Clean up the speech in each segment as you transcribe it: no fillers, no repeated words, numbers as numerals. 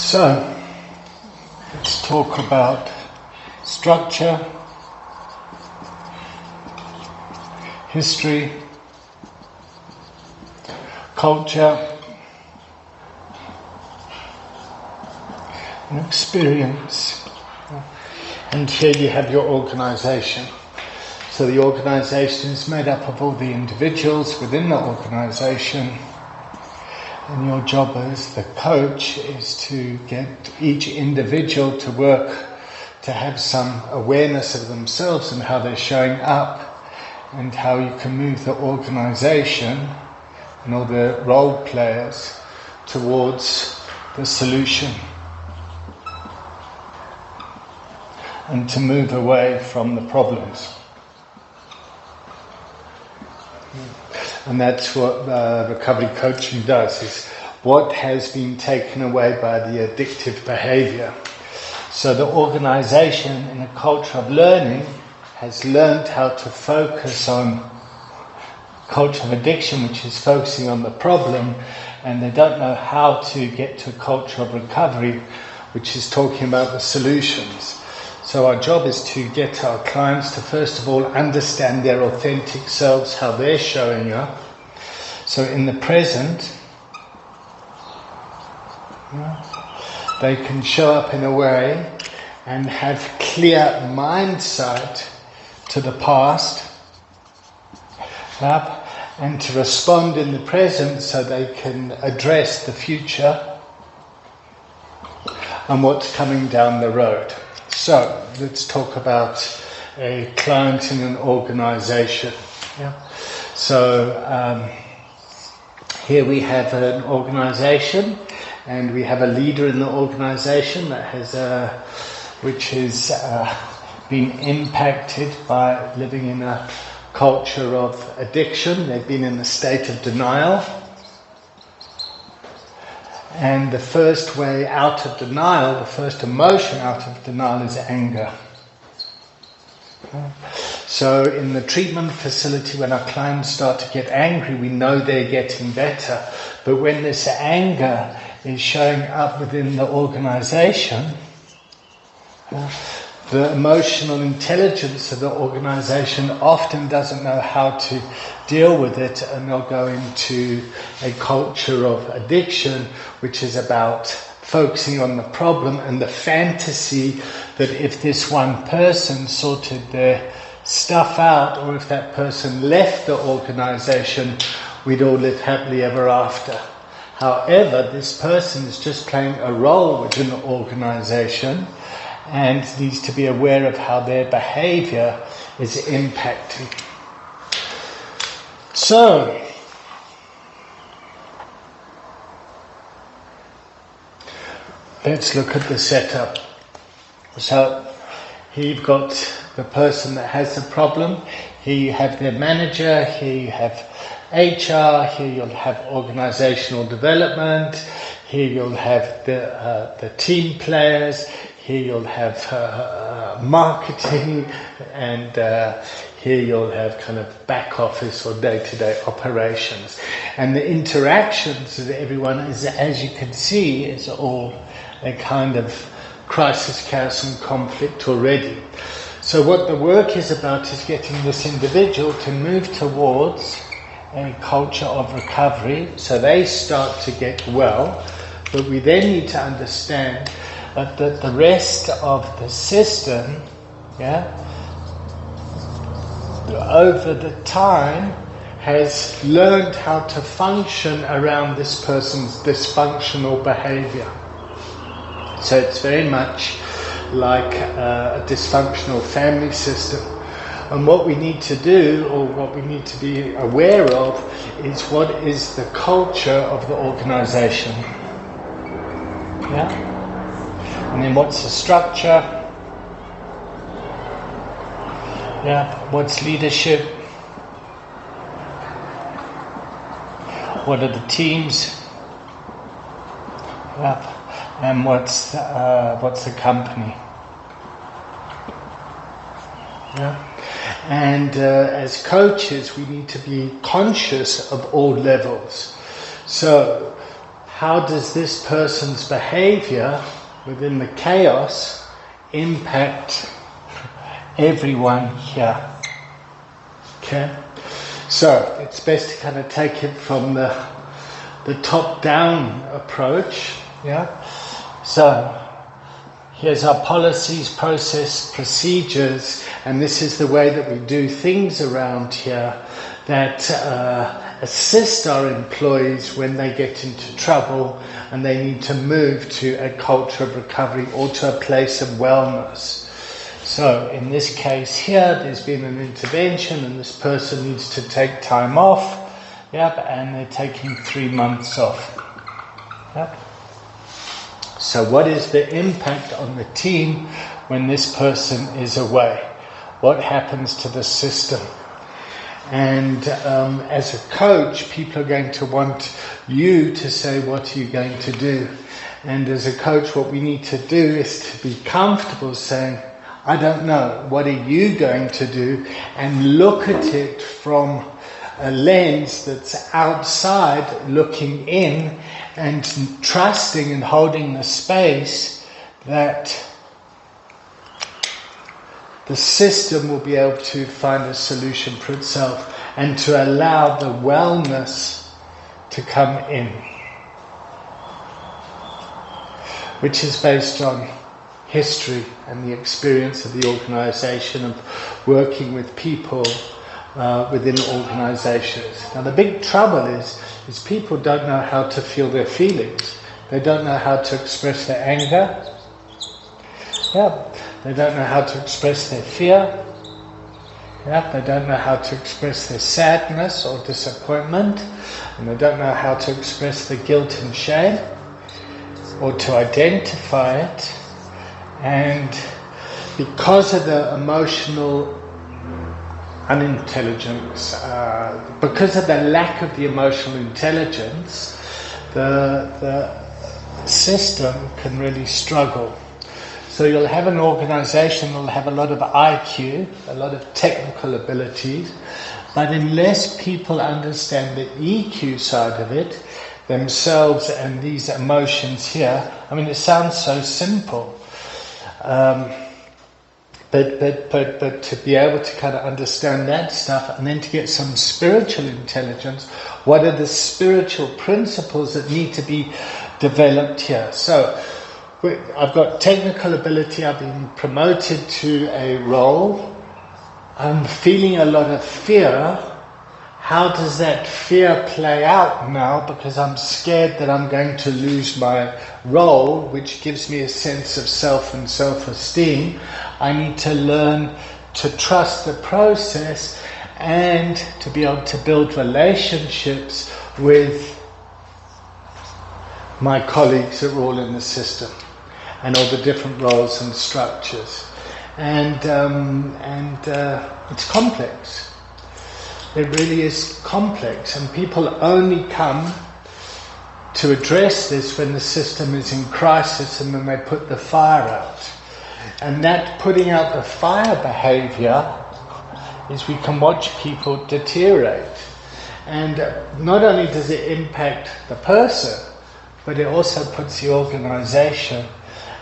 So, let's talk about structure, history, culture, and experience. And here you have your organization. So the organization is made up of all the individuals within the organization. And your job as the coach is to get each individual to work, to have some awareness of themselves and how they're showing up, and how you can move the organization and all the role players towards the solution, and to move away from the problems. And that's what recovery coaching does, is what has been taken away by the addictive behavior. So the organization in a culture of learning has learned how to focus on culture of addiction, which is focusing on the problem, and they don't know how to get to a culture of recovery, which is talking about the solutions. So our job is to get our clients to first of all understand their authentic selves, how they're showing up. So in the present, they can show up in a way and have clear mind sight to the past, and to respond in the present so they can address the future and what's coming down the road. So, let's talk about a client in an organization. So, here we have an organization, and we have a leader in the organization that has which has been impacted by living in a culture of addiction. They've been in a state of denial. And the first way out of denial, the first emotion out of denial, is anger. So in the treatment facility, when our clients start to get angry, we know they're getting better. But when this anger is showing up within the organization, the emotional intelligence of the organization often doesn't know how to deal with it, and they'll go into a culture of addiction, which is about focusing on the problem and the fantasy that if this one person sorted their stuff out, or if that person left the organization, we'd all live happily ever after. However, this person is just playing a role within the organization and needs to be aware of how their behavior is impacting. So, let's look at the setup. So, here you've got the person that has the problem. Here you have their manager. Here you have HR. Here you'll have organizational development. Here you'll have the team players. Here you'll have marketing, and here you'll have kind of back office or day-to-day operations. And the interactions of everyone, is, as you can see, is all a kind of crisis, chaos and conflict already. So what the work is about is getting this individual to move towards a culture of recovery, so they start to get well. But we then need to understand that the rest of the system, over the time, has learned how to function around this person's dysfunctional behavior. So it's very much like a dysfunctional family system. And what we need to do, or what we need to be aware of, is what is the culture of the organization. And then what's the structure? What's leadership? What are the teams? And what's the company? And as coaches, we need to be conscious of all levels. So, how does this person's behavior within the chaos impact everyone here? Okay, so it's best to kind of take it from the top-down approach. Yeah, so here's our policies, process, procedures, and this is the way that we do things around here that assist our employees when they get into trouble and they need to move to a culture of recovery or to a place of wellness. So in this case here, there's been an intervention and this person needs to take time off. Yep, and they're taking 3 months off. Yep. So what is the impact on the team when this person is away? What happens to the system? And as a coach, people are going to want you to say, what are you going to do? And as a coach, what we need to do is to be comfortable saying, I don't know, what are you going to do? And look at it from a lens that's outside, looking in and trusting and holding the space that the system will be able to find a solution for itself and to allow the wellness to come in, which is based on history and the experience of the organization of working with people within organizations. Now the big trouble is people don't know how to feel their feelings. They don't know how to express their anger. Yeah. They don't know how to express their fear. Yeah. They don't know how to express their sadness or disappointment. And they don't know how to express the guilt and shame or to identify it. And because of the emotional unintelligence, because of the lack of the emotional intelligence, the system can really struggle. So you'll have an organization that will have a lot of IQ, a lot of technical abilities, but unless people understand the EQ side of it, themselves and these emotions here, I mean, it sounds so simple. But to be able to kind of understand that stuff and then to get some spiritual intelligence, what are the spiritual principles that need to be developed here? So I've got technical ability, I've been promoted to a role, I'm feeling a lot of fear. How does that fear play out now? Because I'm scared that I'm going to lose my role, which gives me a sense of self and self-esteem. I need to learn to trust the process and to be able to build relationships with my colleagues that are all in the system and all the different roles and structures. And it's complex. It really is complex, and people only come to address this when the system is in crisis and when they put the fire out. And that putting out the fire behavior is we can watch people deteriorate. And not only does it impact the person, but it also puts the organization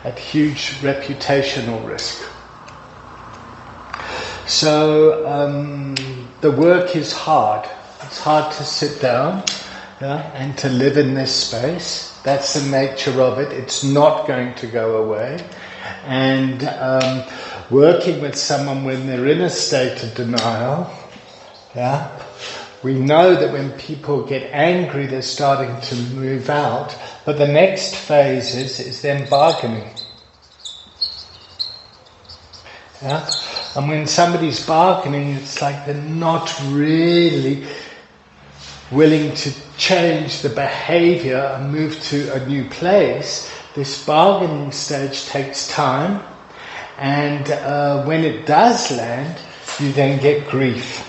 at huge reputational risk. So the work is hard. It's hard to sit down and to live in this space. That's the nature of it. It's not going to go away. And working with someone when they're in a state of denial, we know that when people get angry, they're starting to move out. But the next phase is them bargaining. Yeah? And when somebody's bargaining, it's like they're not really willing to change the behavior and move to a new place. This bargaining stage takes time, and when it does land, you then get grief.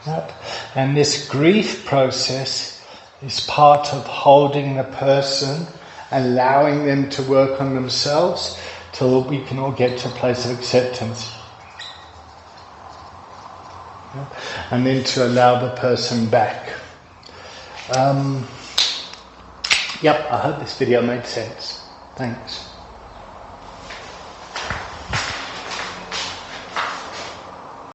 Right? And this grief process is part of holding the person, allowing them to work on themselves, till we can all get to a place of acceptance. And then to allow the person back. Yep, I hope this video made sense. Thanks.